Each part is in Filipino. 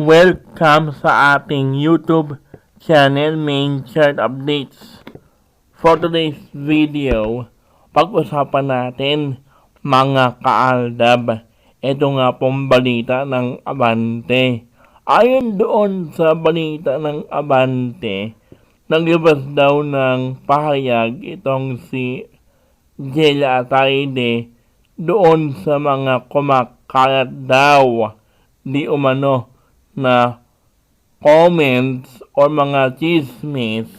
Welcome sa ating YouTube channel, Main Chart Updates. For today's video, pag-usapan natin mga kaaldab. Ito nga pong balita ng Abante. Ayon doon sa balita ng Abante, naglabas daw ng pahayag itong si Jella Ataide doon sa mga kumakalat daw di umano na comments o mga chismis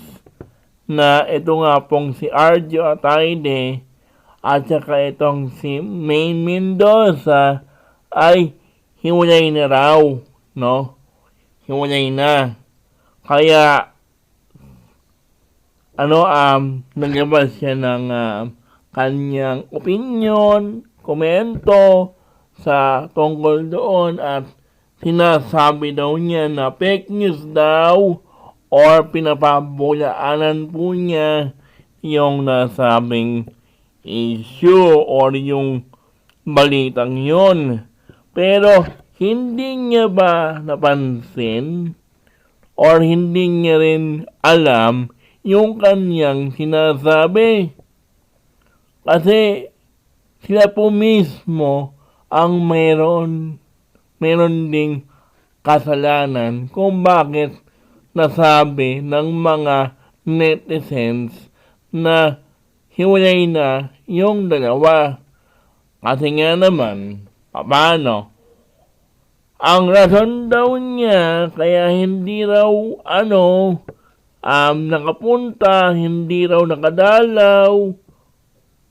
na ito nga pong si Arjo Ataide at saka itong si Main Mendoza ay hiwalay na raw, no? Hiwalay na. Kaya naglabas siya ng kanyang opinion, komento sa tungkol doon at sinasabi daw niya na fake news daw or pinapabulaanan po niya yung nasabing issue or yung balitang yun. Pero hindi niya ba napansin or hindi niya rin alam yung kanyang sinasabi? Kasi sila po mismo ang meron ding kasalanan kung bakit nasabi ng mga netizens na hiwalay na yung dalawa. Kasi nga naman, paano? Ang rason daw niya kaya hindi raw nakapunta, hindi raw nakadalaw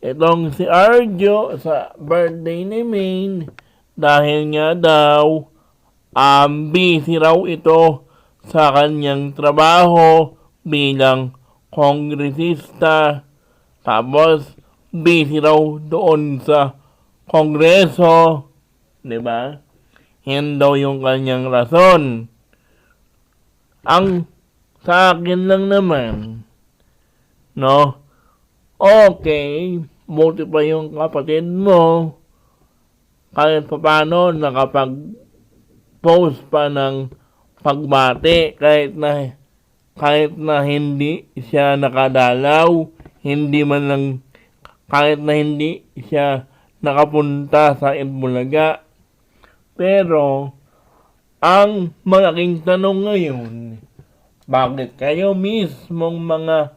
itong si Arjo sa birthday ni Main dahil nga daw busy raw ito sa kanyang trabaho bilang kongresista. Tapos busy raw doon sa kongreso, di ba? Yan daw yung kanyang rason. Ang sa akin lang naman, no? Okay, buti pa yung kapatid mo kahit paano nakapag-post pa ng pagbati kahit na hindi siya nakadalaw, kahit na hindi siya nakapunta sa Itbulaga. Pero ang malaking tanong ngayon, bakit kayo mismong mga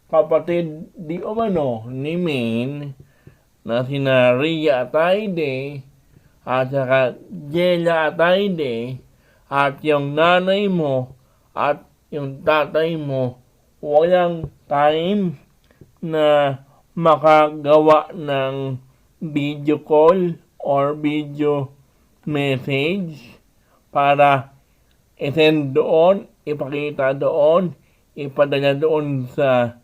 kapatid di umano ni Main na sina Ria Ataide at saka Jella Ataide at yung nanay mo at yung tatay mo walang time na makagawa ng video call or video message para i-send doon, ipakita doon, ipadala doon sa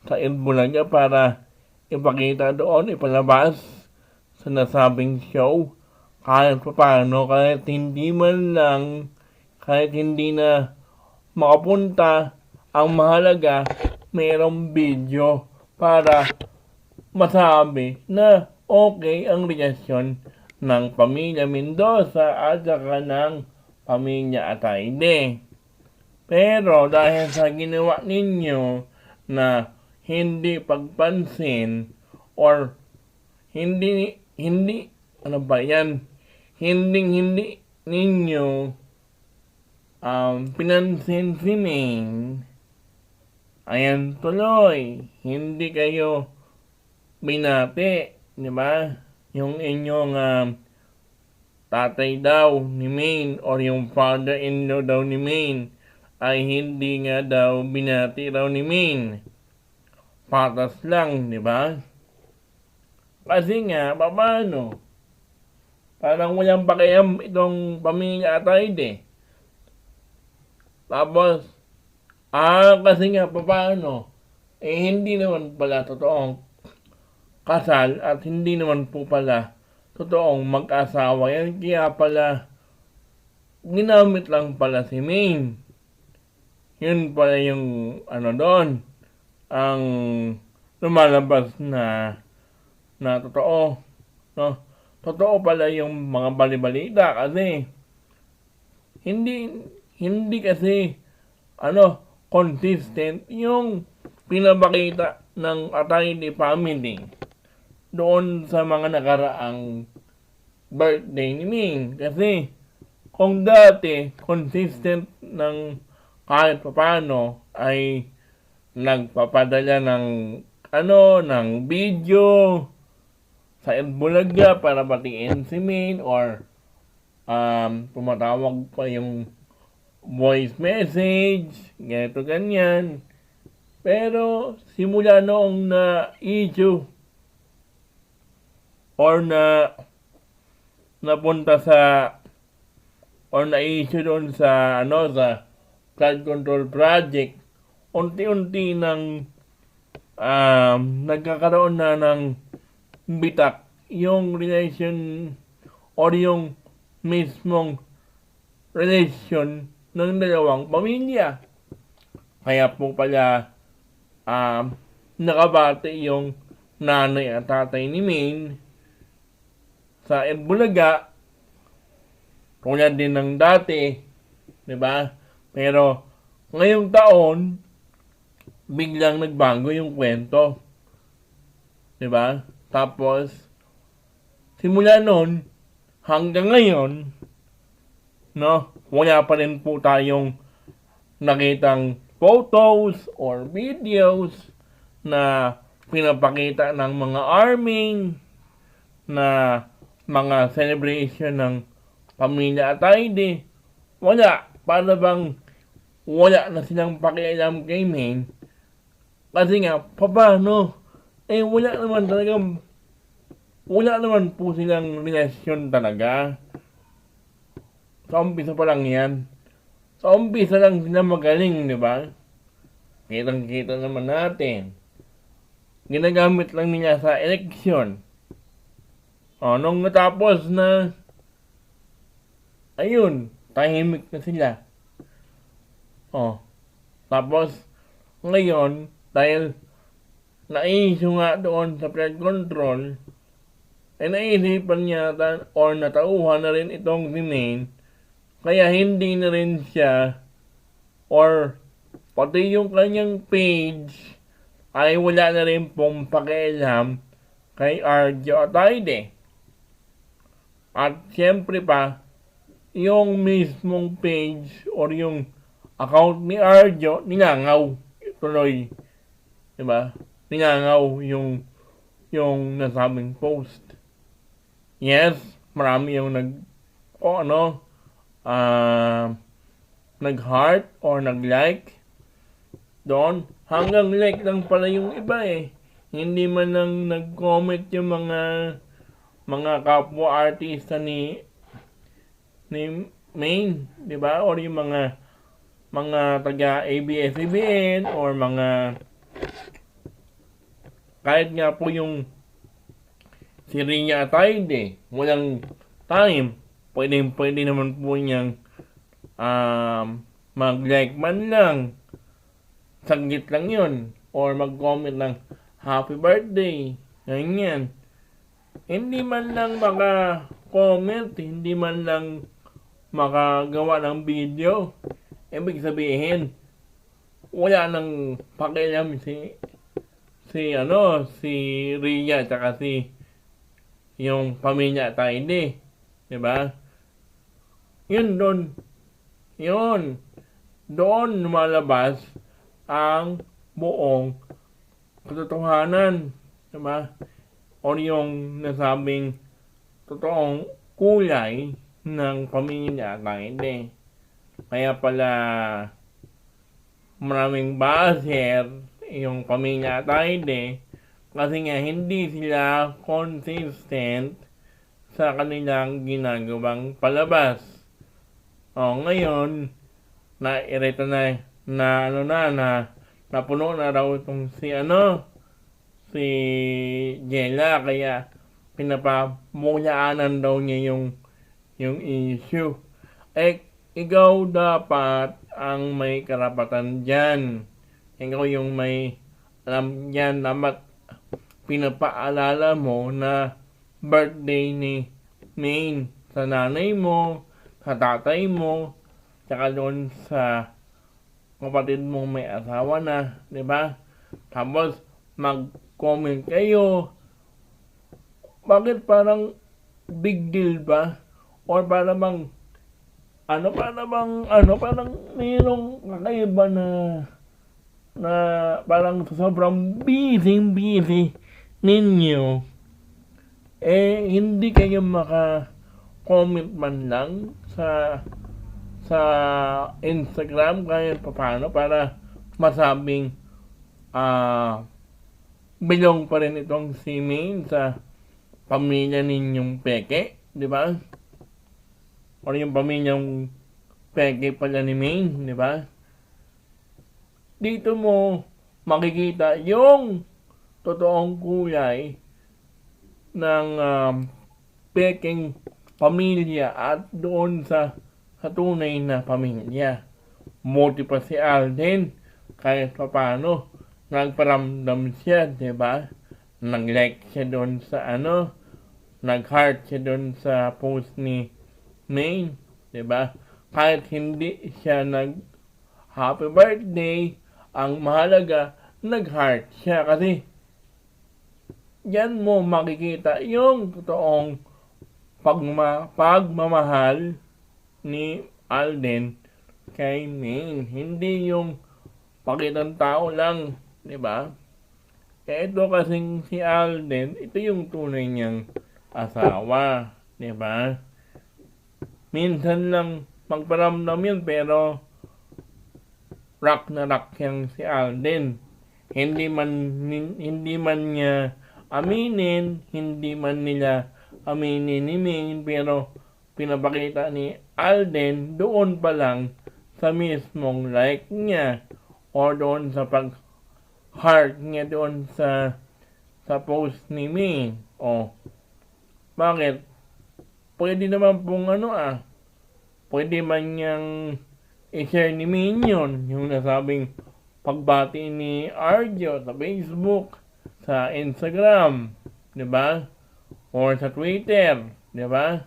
Itbulaga para ipakita doon, ipalabas sa nasabing show. Kahit paano, kahit hindi na makapunta, ang mahalaga mayroong video para masabi na okay ang reaksyon ng pamilya Mendoza at saka ng pamilya Ataide. Pero dahil sa ginawa ninyo na hindi pagpansin or hindi ninyo pinansin si Main, ayan tuloy, hindi kayo binati, di ba? Yung inyong tatay daw ni Main or yung father-in-law daw ni Main ay hindi nga daw binati raw ni Main. Patas lang, di ba? Kasi nga, paano? Parang walang pakialam itong pamilya Ataide. Tapos, kasi nga, paano? Hindi naman pala totoong kasal at hindi naman po pala totoong mag-asawa yan. Kaya pala, ginamit lang pala si Main. Yun pala yung doon. Ang lumalabas na totoo, no? Totoo pala yung mga balibalita kasi Hindi, hindi kasi, consistent yung pinapakita ng Atayde family doon sa mga nakaraang birthday ni Ming. Kasi, kung dati, consistent ng kahit papano ay nagpapadala ng video sa Bulaga para batiin si Min or tumatawag pa yung voice message, ganito ganyan. Pero simula noong na issue or napunta sa or na issue doon sa sa flood control project, unti-unti nang nagkakaroon na ng bitak yung relation or yung mismong relation ng dalawang pamilya. Kaya po pala nakabati yung nanay at tatay ni Maine sa Bulaga tulad din ng dati, di ba? Pero ngayong taon biglang nagbago yung kwento, di ba? Tapos simula noon hanggang ngayon, wala pa rin po tayong nakitang photos or videos na pinapakita ng mga arming na mga celebration ng pamilya Atayde. Wala. Para bang wala na silang pakialam kay Maine. Kasi nga, paano? Wala naman po silang relasyon talaga. Sa umpisa pa lang yan. Sa umpisa lang sila magaling, di ba? Kitang-kita naman natin. Ginagamit lang nila sa eleksyon. Nung natapos na, ayun, tahimik na sila. Tapos, ngayon, dahil na-issue nga doon sa flood control, ay naisipan niya or natauhan na rin itong si Maine, kaya hindi na rin siya or pati yung kanyang page ay wala na rin pong pakialam kay Arjo Atayde. At siyempre pa, yung mismong page or yung account ni Arjo, ninangaw. Tuloy. Diba? Ninangaw yung nasabing post. Yes, marami yung nag-heart or nag-like doon. Hanggang like lang pala yung iba eh. Hindi man lang nag-comment yung mga kapwa artista ni Maine, di ba? Or yung mga taga ABS-CBN or mga kahit nga po yung si Rina Atayde, walang time. Pwede naman po niyang mag-like man lang. Saglit lang yun. Or mag-comment lang, happy birthday. Ganyan. Hindi man lang maka-comment, hindi man lang makagawa ng video. Ibig sabihin, wala nang pakialam si Ria at si yung pamilya Atayde. Diba? Yun doon lumalabas ang buong katotohanan. Diba? O yung nasabing totoong kulay ng pamilya Atayde. Kaya pala maraming baser yung pamilya Atayde kasi nga hindi sila consistent sa kanilang ginagawang palabas. Ngayon nairita na napuno na raw itong si Jella, kaya pinapamulaanan daw niya yung issue. Ikaw dapat ang may karapatan dyan. Ikaw yung may alam dyan. Dapat pinapaalala mo na birthday ni Maine sa nanay mo, sa tatay mo, tsaka doon sa kapatid mong may asawa na, di ba? Tapos, mag-comment kayo. Bakit parang big deal ba? Or parang parang mayroong kakaiba na parang sobrang busy ninyo. Hindi kayo maka-comment man lang sa Instagram kahit paano para masabing belong pa rin itong si Maine sa pamilya ninyong peke, di ba? O yung pamilyang peke pala ni Maine, di ba? Dito mo makikita yung totoong kulay ng peking pamilya at doon sa tunay na pamilya. Buti pa si Alden kahit paano nagparamdam siya, di ba? Nag-like siya doon sa nag-heart siya doon sa post ni Maine, di ba? Kahit hindi siya happy birthday, ang mahalaga nag-heart siya kasi yan mo makikita yung totoong pagmamahal ni Alden kay Maine. Hindi yung pakitang tao lang, di ba? Ito kasing si Alden, ito yung tunay niyang asawa, di ba? Minsan lang magparamdam yun pero rock na rock yang si Alden. Hindi man niya aminin, hindi man nila aminin ni Maine, pero pinapakita ni Alden doon pa lang sa mismong like niya o doon sa pag-heart niya doon sa post ni Maine. Bakit? Pwede naman pong pwede man niyang i-share ni Maine yun, yung nasabing pagbati ni Arjo sa Facebook, sa Instagram, di ba? Or sa Twitter, di ba?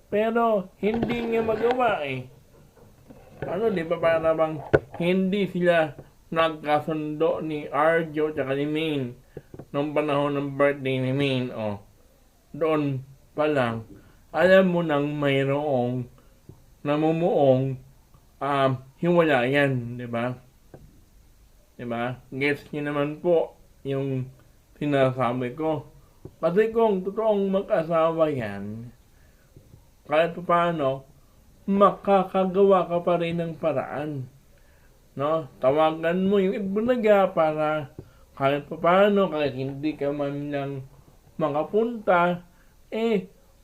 Pero hindi niya magawa di ba para bang hindi sila nagkasundo ni Arjo at ni Maine nung panahon ng birthday ni Maine, doon pa lang, alam mo nang mayroong namumuong hiwalayan, di ba? Di ba? Gets niyo naman po yung sinasabi ko. Kasi kung totoong mag-asawa yan, kahit paano, makakagawa ka pa rin ng paraan. No? Tawagan mo yung ibulaga para kahit paano, kahit hindi ka man lang makapunta,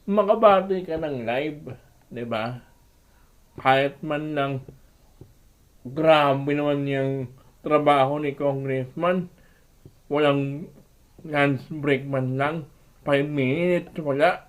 makabati ka ng live. Diba? Kahit man lang, grabe naman yung trabaho ni Congressman. Walang lunch break man lang. 5 minutes, wala.